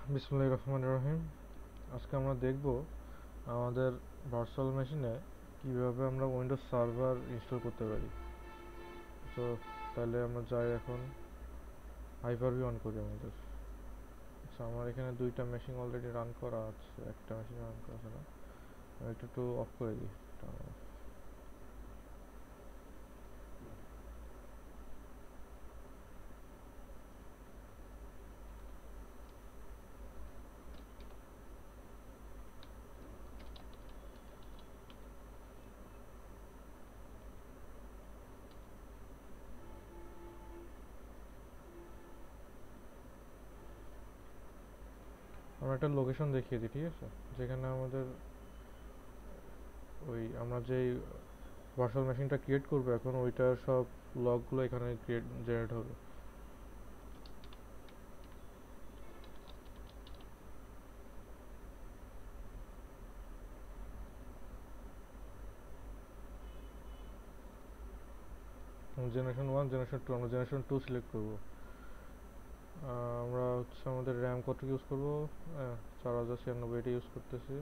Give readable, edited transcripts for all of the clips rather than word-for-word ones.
বিসমিল্লাহির রহমানির রহিম। আজকে আমরা দেখব আমাদের ভার্চুয়াল মেশিনে কিভাবে আমরা উইন্ডোজ সার্ভার ইনস্টল করতে পারি। তো তাহলে আমরা যাই, এখন হাইপার-ভি অন করি আমাদের। আচ্ছা, আমার এখানে দুইটা মেশিন অলরেডি রান করা আছে, একটা মেশিন রান করা আছে না। আমি একটু অফ করে দিই। আমরা একটা লোকেশন দেখিয়ে দিই, ঠিক আছে, যেখানে আমাদের আমরা যেই ভার্চুয়াল মেশিনটা ক্রিয়েট করবো এখন, ওইটার সব লগগুলো এখানে জেনারেট হবে। জেনারেশন 1, জেনারেশন 2, আমরা জেনারেশন 2 সিলেক্ট করবো। আমরা হচ্ছে আমাদের র্যাম কত ইউজ করবো, 4096 এটা ইউজ করতেছি।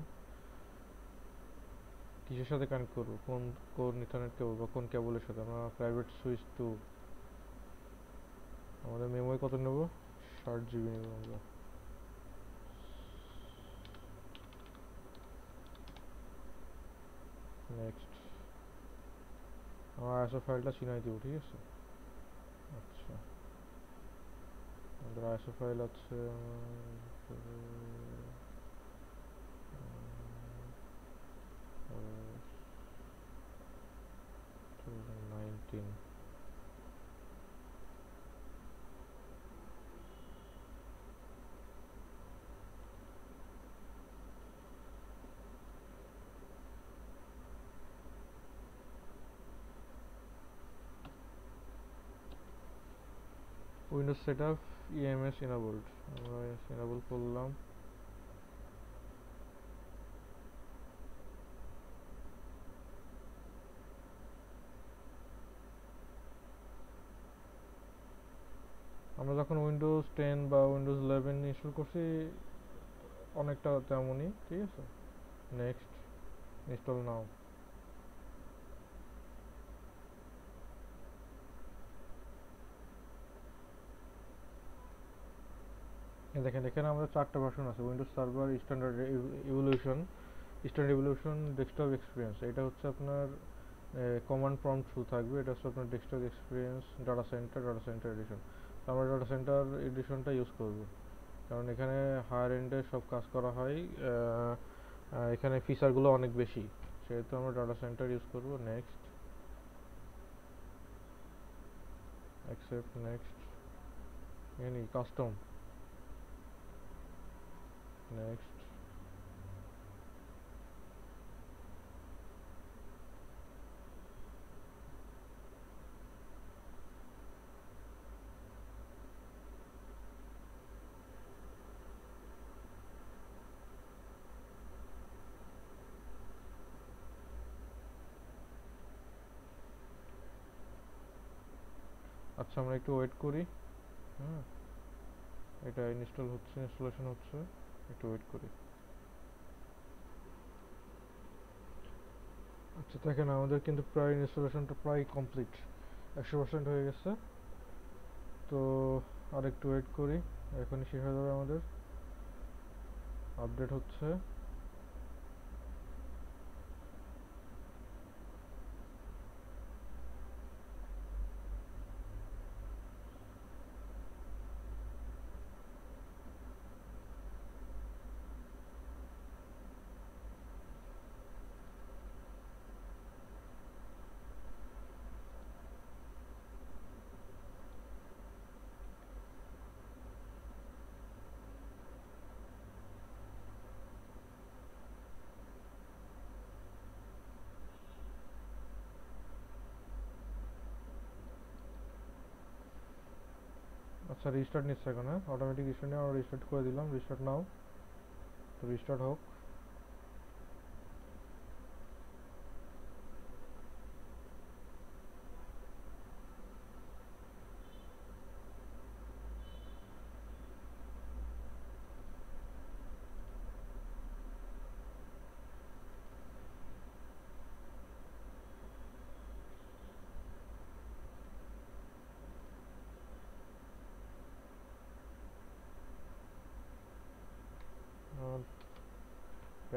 কিসের সাথে কানেক্ট করবো, কোন ইথারনেট কেবল বা কোন কেবলের সাথে, আমরা প্রাইভেট সুইচ টু। আমাদের মেমোরি কত নেব, 60 জিবি নেব আমরা। নেক্সট, আমার আইএসও ফাইলটা চিনাই দিব, ঠিক আছে। আচ্ছা, আমাদের আইএসও ফাইল আছে 2019। উইন্ডোজ সেট আপ ইএমএস ইনাবল্ড, আমরা ইনাবল করলাম। আমরা যখন উইন্ডোজ 10 বা উইন্ডোজ 11 ইনস্টল করছি অনেকটা তেমনই, ঠিক আছে। নেক্সট, ইনস্টল নাও। দেখেন এখানে আমাদের 4টা ভার্সন আছে, Windows server, standard evolution, desktop experience. এটা হচ্ছে আপনার কমান্ড প্রম্পট থ্রু থাকবে। এটা হচ্ছে আপনার desktop experience, data center edition. আমরা ডাটা সেন্টার এডিশনটা ইউজ করব, কারণ এখানে হায়ার এন্ডে সব কাজ করা হয়। এখানে ফিচারগুলো অনেক বেশি, সেহেতু আমরা ডাটা সেন্টার ইউজ করব। Next, accept, next, any custom, next. আচ্ছা, আমরা একটু ওয়েট করি। হ্যাঁ, এটা ইনস্টলেশন হচ্ছে, একটু ওয়েট করি। আচ্ছা, দেখেন আমাদের কিন্তু প্রায় ইনস্টলেশনটা প্রায় কমপ্লিট, 100% হয়ে গেছে। তো আর একটু ওয়েট করি, এখনই শেষ হয়ে যাবে আমাদের। আপডেট হচ্ছে। আচ্ছা, রিস্টার্ট নিচ্ছে এখন। হ্যাঁ, অটোমেটিক রিস্টার্ট নিয়ে আমরা রিস্টার্ট করে দিলাম। রিস্টার্ট নাও, তো রিস্টার্ট হোক।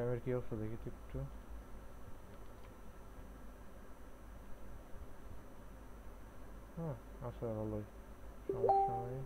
টাইমের কি অবস্থা দেখি তো একটু। হ্যাঁ, আচ্ছা ভালোই, সমস্যা নেই।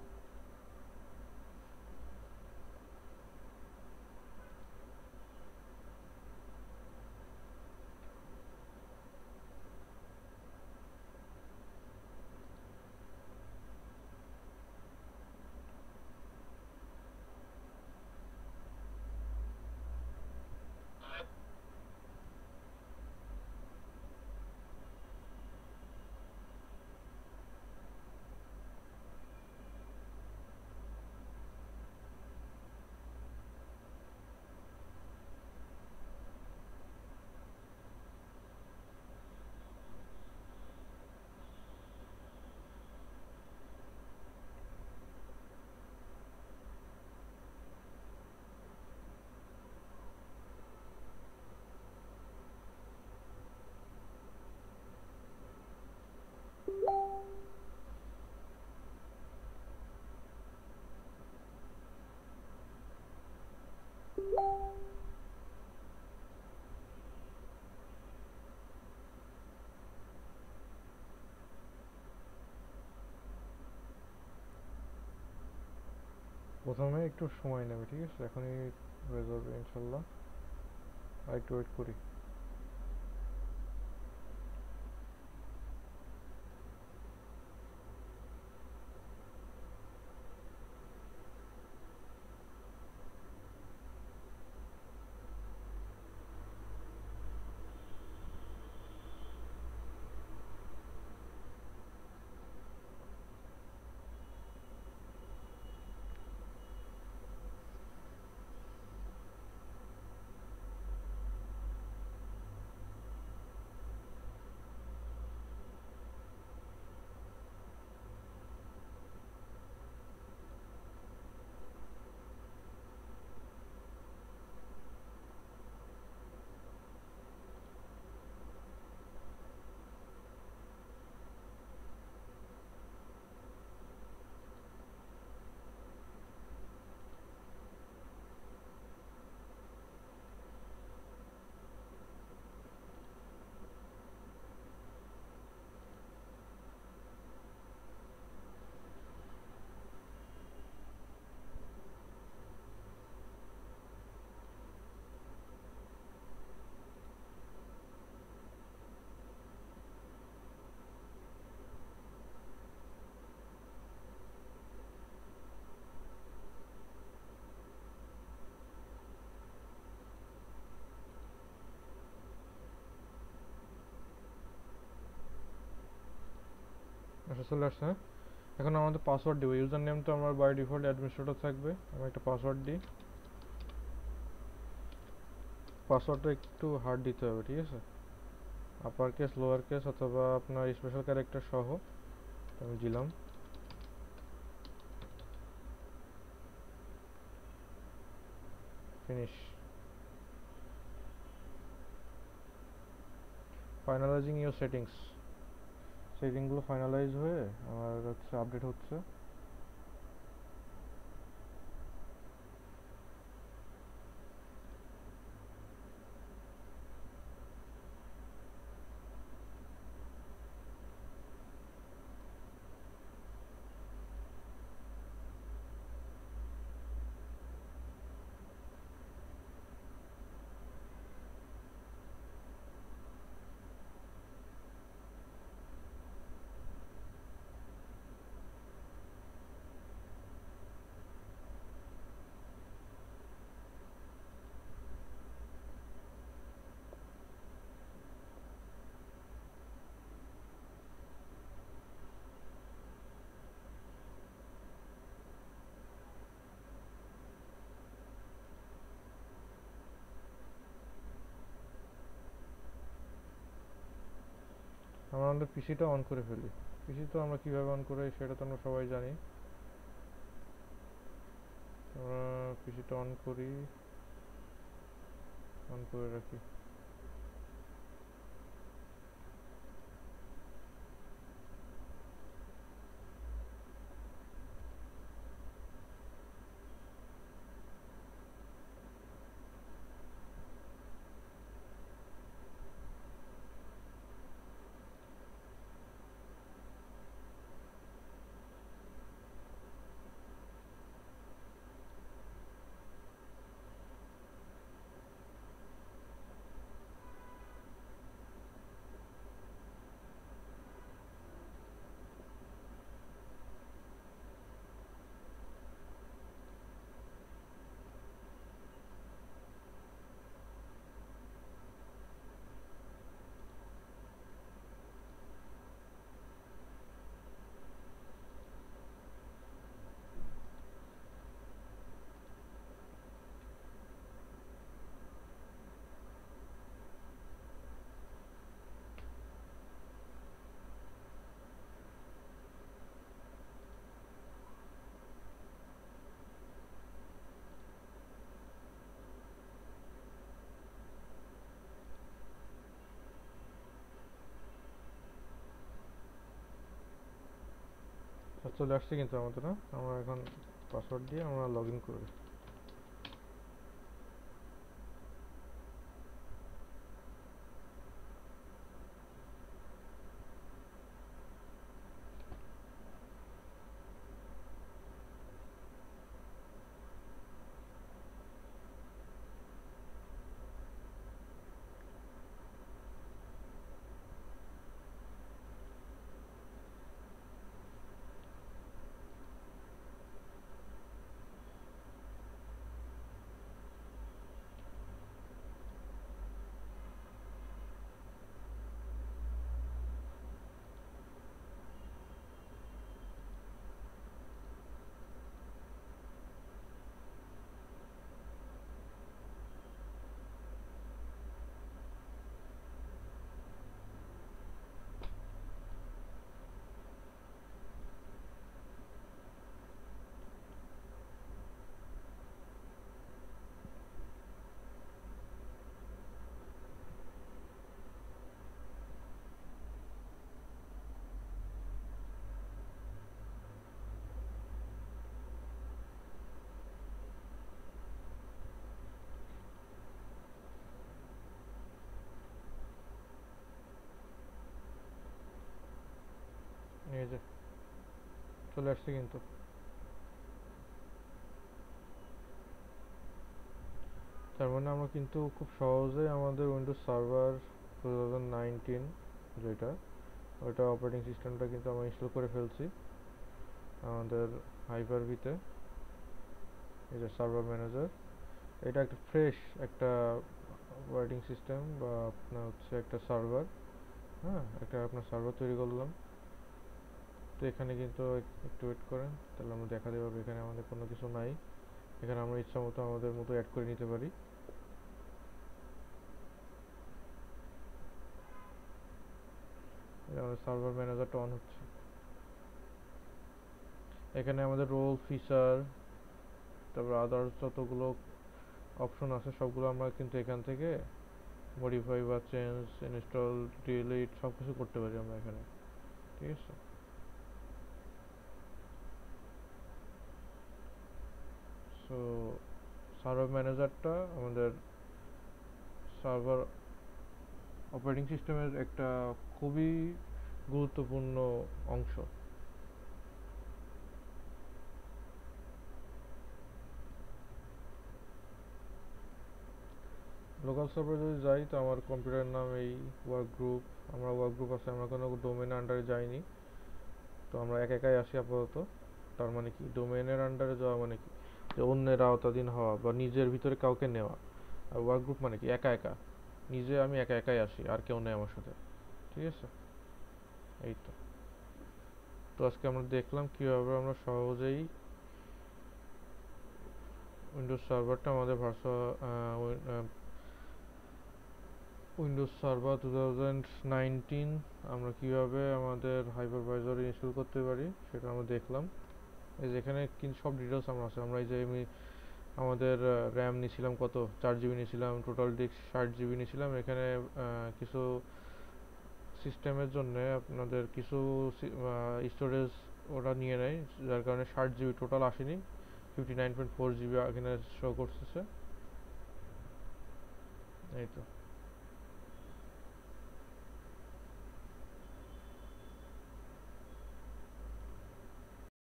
প্রথমে একটু সময় নেবে, ঠিক আছে? এখনই হয়ে যাবে ইনশাল্লাহ, আর একটু ওয়েট করি। আচ্ছা, চলে আসছে, হ্যাঁ? এখন আমাদের পাসওয়ার্ড দেবো। ইউজার নেম তো আমার বাই ডিফল্ট অ্যাডমিনিস্ট্রেটর থাকবে। আমি একটা পাসওয়ার্ড দিই। পাসওয়ার্ডটা একটু হার্ড দিতে হবে, ঠিক আছে? আপার কেস, লোয়ার কেস অথবা আপনার স্পেশাল ক্যারেক্টার সহ আমি দিলাম। ফিনিশ। Finalising your settings. সেটিংগুলো ফাইনালাইজ হয়ে আমার হচ্ছে আপডেট হচ্ছে। আমরা আমাদের পিসিটা অন করে ফেলি। পিসি তো আমরা কিভাবে অন করি সেটা তো আমরা সবাই জানি। আমরা পিসিটা অন করি, অন করে রাখি। চলে আসছে কিন্তু আমাদের, না আমরা এখন পাসওয়ার্ড দিয়ে আমরা লগ ইন করি। এই যে চলে আসছে কিন্তু। তার মানে আমরা কিন্তু খুব সহজে আমাদের উইন্ডোজ সার্ভার 2019 যেটা, ওইটা অপারেটিং সিস্টেমটা কিন্তু আমরা ইনস্টল করে ফেলছি আমাদের হাইপার-ভিতে। এই যে সার্ভার ম্যানেজার, এটা একটা ফ্রেশ একটা অপারেটিং সিস্টেম বা আপনার হচ্ছে একটা সার্ভার। হ্যাঁ, একটা আপনার সার্ভার তৈরি করলাম। তো এখানে কিন্তু একটু ওয়েট করেন, তাহলে আমরা দেখাতে পারবো এখানে আমাদের কোনো কিছু নাই। এখানে আমরা ইচ্ছা মতো আমাদের মতো অ্যাড করে নিতে পারি। আমাদের সার্ভার ম্যানেজারটা অন হচ্ছে। এখানে আমাদের রোল, ফিচার, তারপর আদার্স যতগুলো অপশন আছে সবগুলো আমরা কিন্তু এখান থেকে মডিফাই বা চেঞ্জ, ইনস্টল, ডিলিট সব কিছু করতে পারি আমরা এখানে। ঠিক আছে। সো সার্ভার ম্যানেজারটা আমাদের সার্ভার অপারেটিং সিস্টেমের একটা খুবই গুরুত্বপূর্ণ অংশ। লোকাল সার্ভার যদি যাই, তো আমার কম্পিউটারের নাম এই ওয়ার্ক গ্রুপ, আমরা ওয়ার্ক গ্রুপ আছে, আমরা কোনো ডোমেন আন্ডারে যাইনি। তো আমরা একাই আসি আপাতত। তার মানে কি, ডোমেনের আন্ডারে যাওয়া মানে কি, যে অন্যের আওতাধীন হওয়া বা নিজের ভিতরে কাউকে নেওয়া। আর ওয়ার্ক গ্রুপ মানে কি, একা একা, নিজে আমি একাই আসি, আর কেউ নেই আমার সাথে। ঠিক আছে। এই তো। তো আজকে আমরা দেখলাম কিভাবে আমরা সহজেই উইন্ডোজ সার্ভারটা আমাদের উইন্ডোজ সার্ভার 2019 আমরা কিভাবে আমাদের হাইপারভাইজারে ইনস্টল করতে পারি সেটা আমরা দেখলাম। এই যেখানে কিন্তু সব ডিটেলস আমরা আছে। আমরা এই যে আমাদের র্যাম নিয়েছিলাম কত, 4 জিবি নিয়েছিলাম, টোটাল ডিস্ক 60 জিবি নিয়েছিলাম। এখানে কিছু সিস্টেমের জন্য আপনাদের কিছু স্টোরেজ ওরা নিয়ে নেয়, যার কারণে 60 জিবি টোটাল আসেনি, 59.4 জিবি এখানে শো করতেছে। এই তো।